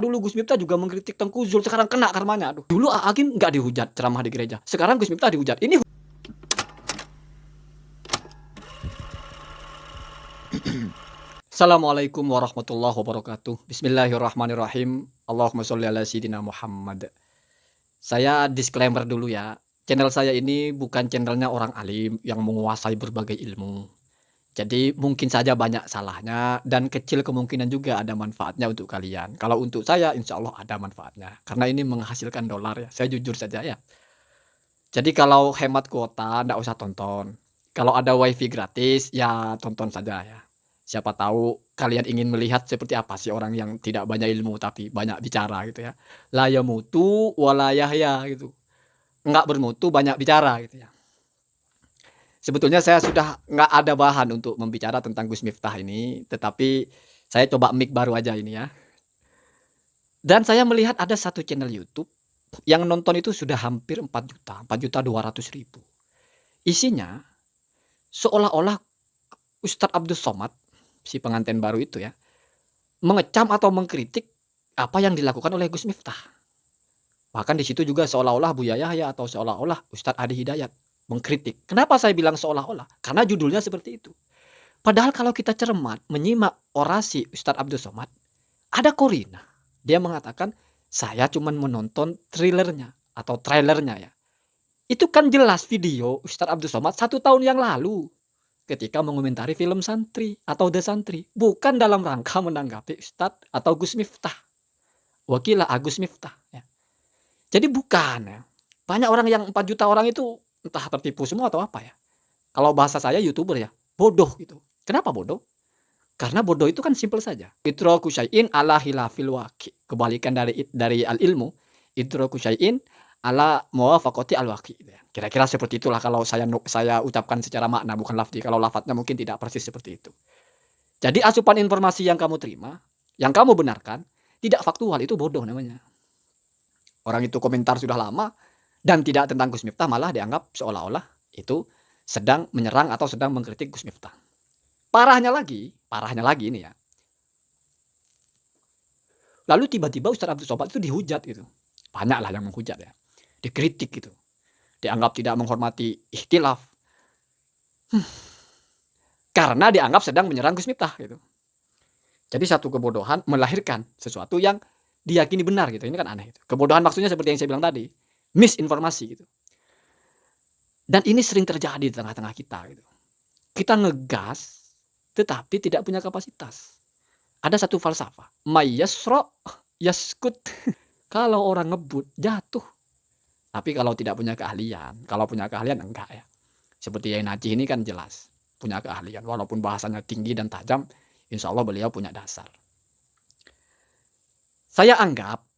Dulu Gus Miftah juga mengkritik Tengku Zul, sekarang kena karmanya. Aduh, dulu Agim nggak dihujat ceramah di gereja, sekarang Gus Miftah dihujat. Ini Assalamualaikum warahmatullahi wabarakatuh. Bismillahirrahmanirrahim. Allahumma sholli ala sayyidina Muhammad. Saya disclaimer dulu ya. Channel saya ini bukan channelnya orang alim yang menguasai berbagai ilmu. Jadi mungkin saja banyak salahnya dan kecil kemungkinan juga ada manfaatnya untuk kalian. Kalau untuk saya insya Allah ada manfaatnya. Karena ini menghasilkan dolar ya. Saya jujur saja ya. Jadi kalau hemat kuota ndak usah tonton. Kalau ada wifi gratis ya tonton saja ya. Siapa tahu kalian ingin melihat seperti apa sih orang yang tidak banyak ilmu tapi banyak bicara gitu ya. La yamutu wa la yahya gitu. Enggak bermutu banyak bicara gitu ya. Sebetulnya saya sudah nggak ada bahan untuk membicara tentang Gus Miftah ini, tetapi saya coba mic baru aja ini ya. Dan saya melihat ada satu channel YouTube yang nonton itu sudah hampir 4 juta, 4.200.000. Isinya seolah-olah Ustadz Abdul Somad, si pengantin baru itu ya, mengecam atau mengkritik apa yang dilakukan oleh Gus Miftah. Bahkan di situ juga seolah-olah Buya Yahya atau seolah-olah Ustadz Adi Hidayat mengkritik. Kenapa saya bilang seolah-olah? Karena judulnya seperti itu. Padahal kalau kita cermat menyimak orasi Ustadz Abdul Somad, ada korina. Dia mengatakan, saya cuma menonton trailernya atau trailernya ya. Itu kan jelas video Ustadz Abdul Somad 1 tahun yang lalu ketika mengomentari film Santri atau The Santri. Bukan dalam rangka menanggapi Ustadz atau Gus Miftah. Wakilah Agus Miftah. Ya. Jadi bukan ya. Banyak orang yang 4 juta orang itu entah tertipu semua atau apa ya. Kalau bahasa saya YouTuber ya, bodoh gitu. Kenapa bodoh? Karena bodoh itu kan simpel saja. Idraku syai'in ala hilafil waqi. Kebalikan dari al ilmu, idraku syai'in ala muwafaqati al waqi. Kira-kira seperti itulah kalau saya ucapkan secara makna bukan lafzi. Kalau lafadznya mungkin tidak persis seperti itu. Jadi asupan informasi yang kamu terima, yang kamu benarkan, tidak faktual itu bodoh namanya. Orang itu komentar sudah lama dan tidak tentang Gus Miftah malah dianggap seolah-olah itu sedang menyerang atau sedang mengkritik Gus Miftah. Parahnya lagi ini ya. Lalu tiba-tiba Ustadz Abdul Somad itu dihujat gitu. Banyak lah yang menghujat ya. Dikritik gitu. Dianggap tidak menghormati ikhtilaf. Karena dianggap sedang menyerang Gus Miftah gitu. Jadi satu kebodohan melahirkan sesuatu yang diyakini benar gitu. Ini kan aneh gitu. Kebodohan maksudnya seperti yang saya bilang tadi. Misinformasi gitu. Dan ini sering terjadi di tengah-tengah kita gitu. Kita ngegas tetapi tidak punya kapasitas. Ada satu falsafah, mayyasro yaskut. Kalau orang ngebut jatuh. Tapi kalau tidak punya keahlian, kalau punya keahlian enggak ya. Seperti Yai Najih ini kan jelas punya keahlian, walaupun bahasanya tinggi dan tajam, insya Allah beliau punya dasar. Saya anggap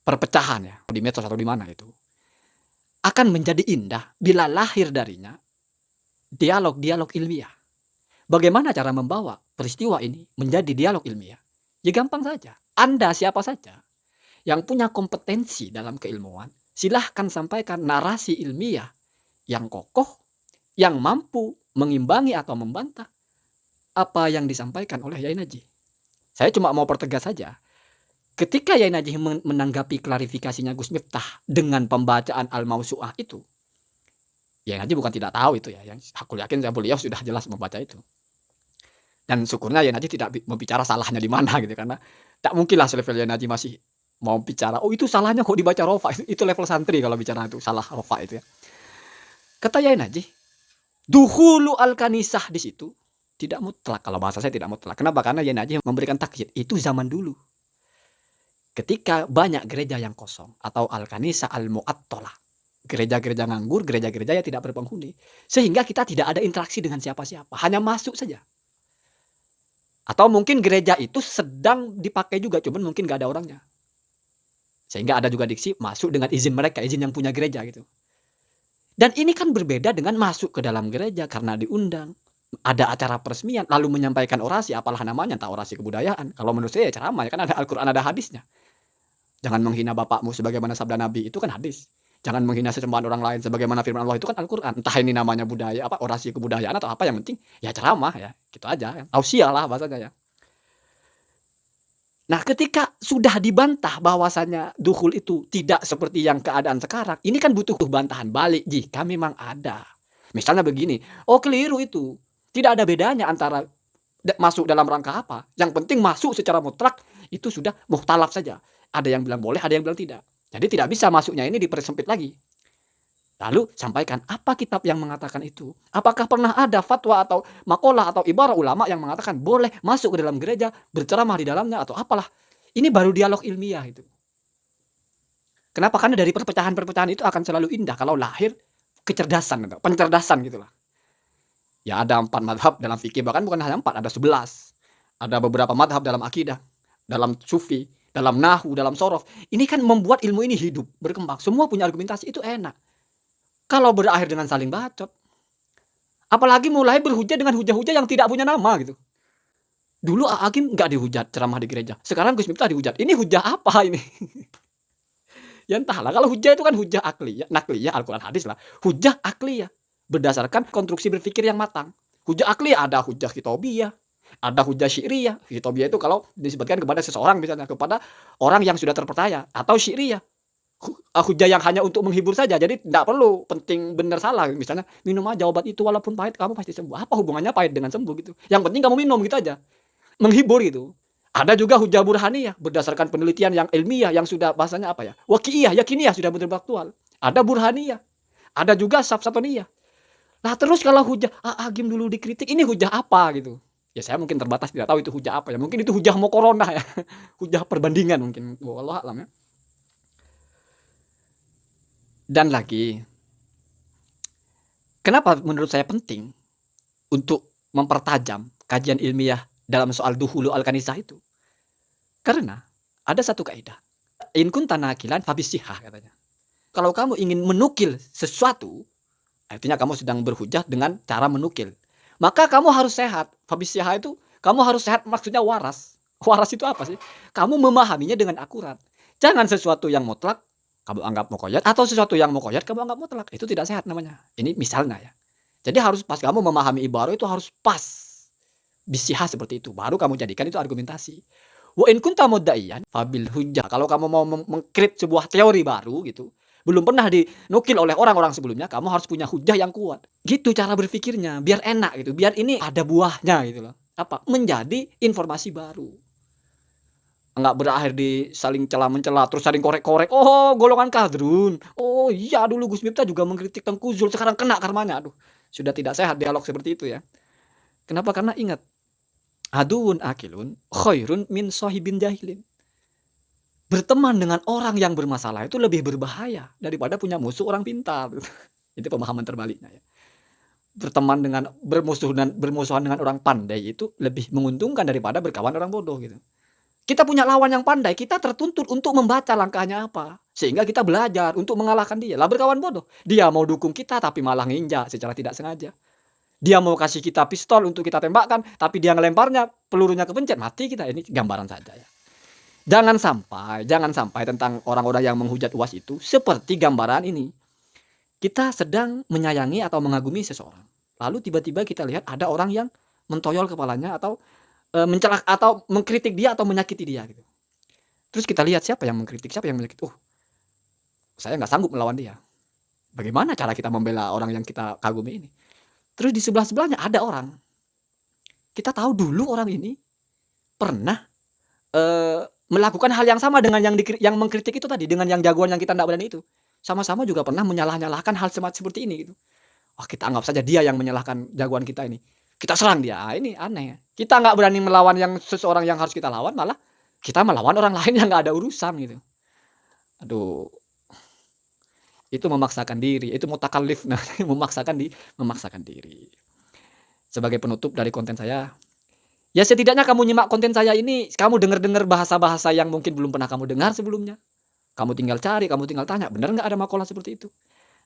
perpecahan ya di medsos atau di mana itu akan menjadi indah bila lahir darinya dialog-dialog ilmiah. Bagaimana cara membawa peristiwa ini menjadi dialog ilmiah? Ya gampang saja. Anda siapa saja yang punya kompetensi dalam keilmuan, silahkan sampaikan narasi ilmiah yang kokoh, yang mampu mengimbangi atau membantah apa yang disampaikan oleh Yai Najih. Saya cuma mau pertegas saja. Ketika Yai Najih menanggapi klarifikasinya Gus Miftah dengan pembacaan Al-Mausu'ah itu, Yai Najih bukan tidak tahu itu ya. Yang aku yakin beliau sudah jelas membaca itu. Dan syukurnya Yai Najih tidak membicara salahnya di mana gitu, karena tak mungkinlah selevel Yai Najih masih mau bicara, oh itu salahnya kok dibaca rofa, itu level santri kalau bicara itu salah rofa itu ya. Kata Yai Najih, duhulu al-kanisah di situ tidak mutlak, kalau bahasa saya tidak mutlak. Kenapa? Karena Yai Najih memberikan takyid, itu zaman dulu. Ketika banyak gereja yang kosong atau al-kanisah al-mu'attalah, gereja-gereja nganggur, gereja-gereja yang tidak berpenghuni, sehingga kita tidak ada interaksi dengan siapa-siapa, hanya masuk saja. Atau mungkin gereja itu sedang dipakai juga, cuman mungkin gak ada orangnya. Sehingga ada juga diksi masuk dengan izin mereka, izin yang punya gereja gitu. Dan ini kan berbeda dengan masuk ke dalam gereja karena diundang. Ada acara peresmian, lalu menyampaikan orasi, apalah namanya, entah orasi kebudayaan. Kalau menurut saya ya ceramah, kan ada Al-Quran, ada hadisnya. Jangan menghina bapakmu sebagaimana sabda Nabi, itu kan hadis. Jangan menghina sesembahan orang lain sebagaimana firman Allah, itu kan Al-Quran. Entah ini namanya budaya, apa orasi kebudayaan atau apa, yang penting ya ceramah ya, gitu aja. Tausiah lah bahasanya ya. Nah, ketika sudah dibantah bahwasanya dukhul itu tidak seperti yang keadaan sekarang, ini kan butuh bantahan balik jika memang ada. Misalnya begini, "Oh keliru itu, tidak ada bedanya antara masuk dalam rangka apa, yang penting masuk secara mutlak itu sudah mukhtalaf saja. Ada yang bilang boleh, ada yang bilang tidak. Jadi tidak bisa masuknya ini dipersempit lagi." Lalu sampaikan, apa kitab yang mengatakan itu? Apakah pernah ada fatwa atau makalah atau ibarah ulama yang mengatakan boleh masuk ke dalam gereja, berceramah di dalamnya atau apalah. Ini baru dialog ilmiah itu. Kenapa? Karena dari perpecahan-perpecahan itu akan selalu indah kalau lahir kecerdasan, pencerdasan gitulah. Ya ada 4 madhab dalam fikih, bahkan bukan hanya 4, ada 11. Ada beberapa madhab dalam akidah, dalam sufi, dalam nahu, dalam sorof. Ini kan membuat ilmu ini hidup, berkembang. Semua punya argumentasi, itu enak. Kalau berakhir dengan saling bacot, apalagi mulai berhujah dengan hujah-hujah yang tidak punya nama gitu. Dulu Agim nggak dihujat ceramah di gereja, sekarang Gus Miftah dihujat. Ini hujah apa ini? Ya entahlah, kalau hujah itu kan hujah akliyah, nakliyah, Al-Quran hadis lah. Hujah akliyah, berdasarkan konstruksi berpikir yang matang. Hujah akliyah ada hujah kitobiyah, ada hujah syi'riyah. Kitobiyah itu kalau disebutkan kepada seseorang, misalnya kepada orang yang sudah terpercaya, atau syi'riyah. Hujah yang hanya untuk menghibur saja, jadi tidak perlu penting benar salah. Misalnya, minum aja obat itu walaupun pahit kamu pasti sembuh. Apa hubungannya pahit dengan sembuh gitu? Yang penting kamu minum gitu aja. Menghibur gitu. Ada juga hujah burhaniyah berdasarkan penelitian yang ilmiah yang sudah bahasanya apa ya? Waqi'iyah, yakiniyah sudah betul aktual. Ada burhaniyah. Ada juga sabsatoniyah. Nah, terus kalau hujah Agim dulu dikritik, ini hujah apa gitu? Ya saya mungkin terbatas tidak tahu itu hujah apa ya. Mungkin itu hujah muqaranah ya. Hujah perbandingan mungkin. Wallahu a'lam ya. Dan lagi, kenapa menurut saya penting untuk mempertajam kajian ilmiah dalam soal duhulu al-kanisah itu? Karena ada satu kaidah. In kunta naqilan fabisihah katanya. Kalau kamu ingin menukil sesuatu, artinya kamu sedang berhujah dengan cara menukil. Maka kamu harus sehat. Fabisihah itu kamu harus sehat, maksudnya waras. Waras itu apa sih? Kamu memahaminya dengan akurat. Jangan sesuatu yang mutlak kamu anggap muqayyad, atau sesuatu yang muqayyad kamu anggap mutlak. Itu tidak sehat namanya. Ini misalnya ya. Jadi harus pas kamu memahami ibarah itu harus pas. Bisihah seperti itu. Baru kamu jadikan itu argumentasi. Wa in kunta mudda'iyan fabil hujjah. Kalau kamu mau mengkrit sebuah teori baru gitu, belum pernah dinukil oleh orang-orang sebelumnya, kamu harus punya hujjah yang kuat. Gitu cara berpikirnya, biar enak gitu, biar ini ada buahnya gitu loh. Apa? Menjadi informasi baru. Enggak berakhir di saling cela-mencela, terus saling korek-korek. Oh, golongan kadrun. Oh iya, dulu Gus Miftah juga mengkritik Tengku Zul, sekarang kena karmanya. Aduh, sudah tidak sehat dialog seperti itu ya. Kenapa? Karena ingat, aduun akilun khairun min sahibin jahilin. Berteman dengan orang yang bermasalah itu lebih berbahaya daripada punya musuh orang pintar. Itu pemahaman terbaliknya ya. Berteman dengan bermusuhan dengan orang pandai itu lebih menguntungkan daripada berkawan orang bodoh gitu. Kita punya lawan yang pandai, kita tertuntut untuk membaca langkahnya apa. Sehingga kita belajar untuk mengalahkan dia. Lah berkawan bodoh, dia mau dukung kita tapi malah nginjak secara tidak sengaja. Dia mau kasih kita pistol untuk kita tembakkan, tapi dia ngelemparnya, pelurunya kepencet, mati kita. Ini gambaran saja ya. Jangan sampai tentang orang-orang yang menghujat UAS itu seperti gambaran ini. Kita sedang menyayangi atau mengagumi seseorang. Lalu tiba-tiba kita lihat ada orang yang mentoyol kepalanya atau mencela atau mengkritik dia atau menyakiti dia gitu. Terus kita lihat siapa yang mengkritik, siapa yang menyakiti. Oh, saya nggak sanggup melawan dia. Bagaimana cara kita membela orang yang kita kagumi ini? Terus di sebelah-sebelahnya ada orang. Kita tahu dulu orang ini pernah melakukan hal yang sama dengan yang mengkritik itu tadi, dengan yang jagoan yang kita tidak berani itu. Sama-sama juga pernah menyalah-nyalahkan hal seperti ini gitu. Oh, kita anggap saja dia yang menyalahkan jagoan kita ini. Kita serang dia. Ini aneh. Kita nggak berani melawan seseorang yang harus kita lawan, malah kita melawan orang lain yang nggak ada urusan gitu. Aduh, itu memaksakan diri. Itu mutakallif, nah, memaksakan diri. Sebagai penutup dari konten saya, ya setidaknya kamu nyimak konten saya ini, kamu dengar-dengar bahasa-bahasa yang mungkin belum pernah kamu dengar sebelumnya. Kamu tinggal cari, kamu tinggal tanya, benar nggak ada makalah seperti itu?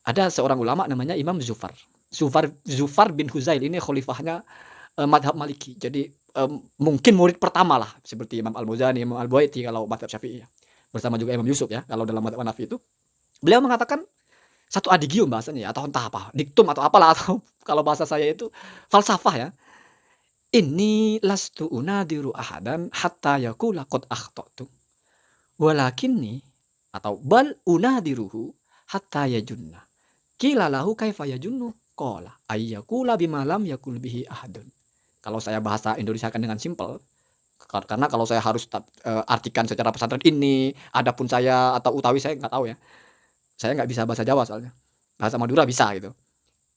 Ada seorang ulama namanya Imam Zufar bin Huzail, ini khalifahnya madhab Maliki. Jadi mungkin murid pertama lah, seperti Imam Al-Muzani, Imam Al-Buaiti kalau madhab Syafi'i ya. Bersama juga Imam Yusuf ya, kalau dalam madhab Hanafi itu. Beliau mengatakan satu adigium bahasanya ya, atau entah apa, diktum atau apalah, atau kalau bahasa saya itu falsafah ya. Inni lastu unadiru ahadan hatta yaqula qad akhtatu, walakinni atau bal unadiruhu hatta yajunna. Qila lahu kaifa yajunnu? Qala ayyaqula bima lam yaqul bihi ahadun. Kalau saya bahasa Indonesiakan dengan simpel, karena kalau saya harus artikan secara pesantren ini, adapun saya atau utawi saya nggak tahu ya. Saya nggak bisa bahasa Jawa soalnya. Bahasa Madura bisa gitu.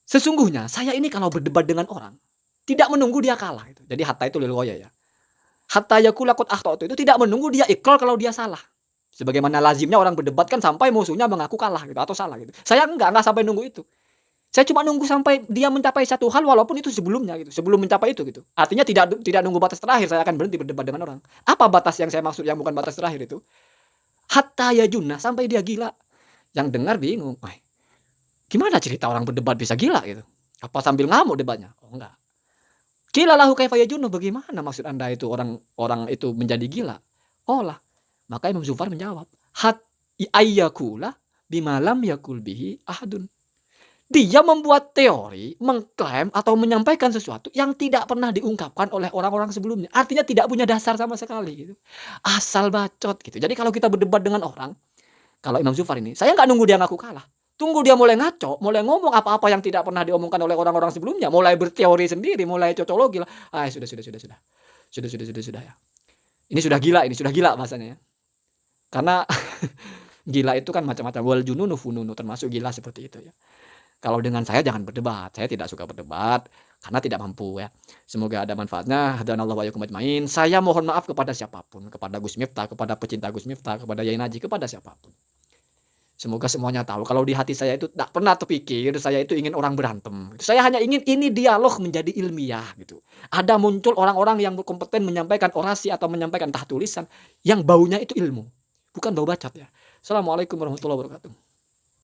Sesungguhnya saya ini kalau berdebat dengan orang, tidak menunggu dia kalah gitu. Jadi hatta itu lil ghaya ya. Hatta yaqula qad akhtatu itu tidak menunggu dia ikrar kalau dia salah. Sebagaimana lazimnya orang berdebat kan sampai musuhnya mengaku kalah gitu atau salah gitu. Saya enggak sampai nunggu itu. Saya cuma nunggu sampai dia mencapai satu hal walaupun itu sebelumnya gitu, sebelum mencapai itu gitu. Artinya tidak nunggu batas terakhir saya akan berhenti berdebat dengan orang. Apa batas yang saya maksud yang bukan batas terakhir itu? Hatta yajunna, sampai dia gila. Yang dengar bingung, gimana cerita orang berdebat bisa gila gitu? Apa sambil ngamuk debatnya? Oh enggak. Qila lahu kaifa yajunnu, bagaimana maksud Anda itu orang itu menjadi gila? Qala, maka Imam Zufar menjawab, ayyakula bima lam yakul bihi ahadun. Dia membuat teori, mengklaim atau menyampaikan sesuatu yang tidak pernah diungkapkan oleh orang-orang sebelumnya. Artinya tidak punya dasar sama sekali gitu. Asal bacot gitu. Jadi kalau kita berdebat dengan orang, kalau Imam Zufar ini, saya nggak nunggu dia ngaku kalah. Tunggu dia mulai ngaco, mulai ngomong apa-apa yang tidak pernah diomongkan oleh orang-orang sebelumnya, mulai berteori sendiri, mulai cocologi lah. Sudah. Sudah ya. Ini sudah gila bahasanya ya. Karena gila itu kan macam-macam. Wal jununu fununu, termasuk gila seperti itu ya. Kalau dengan saya jangan berdebat. Saya tidak suka berdebat karena tidak mampu ya. Semoga ada manfaatnya. Hadanallahu wa iyyakum ajmain. Saya mohon maaf kepada siapapun, kepada Gus Miftah, kepada pecinta Gus Miftah, kepada Yai Naji, kepada siapapun. Semoga semuanya tahu kalau di hati saya itu tak pernah terpikir saya itu ingin orang berantem. Saya hanya ingin ini dialog menjadi ilmiah gitu. Ada muncul orang-orang yang berkompeten menyampaikan orasi atau menyampaikan entah tulisan yang baunya itu ilmu, bukan bau bacot ya. Assalamualaikum warahmatullahi wabarakatuh.